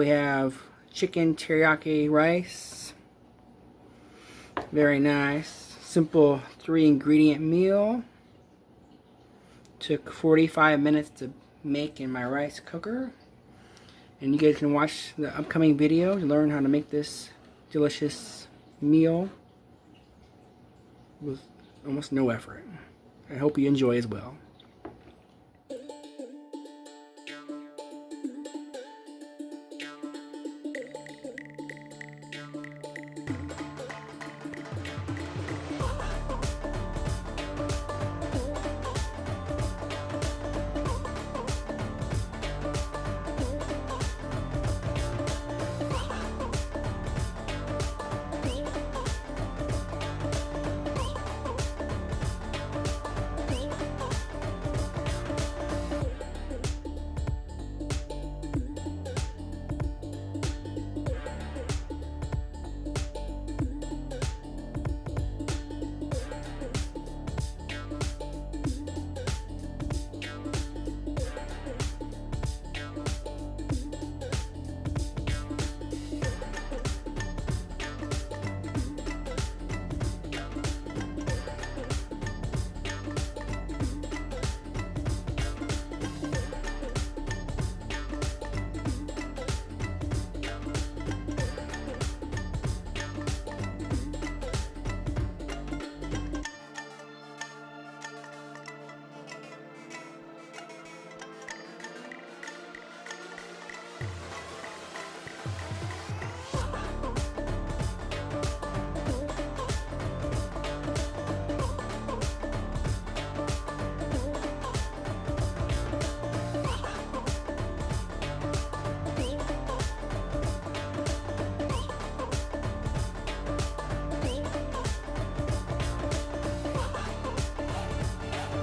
We have chicken teriyaki rice. Very nice. Simple 3-ingredient meal. Took 45 minutes to make in my rice cooker. And you guys can watch the upcoming video to learn how to make this delicious meal with almost no effort. I hope you enjoy as well.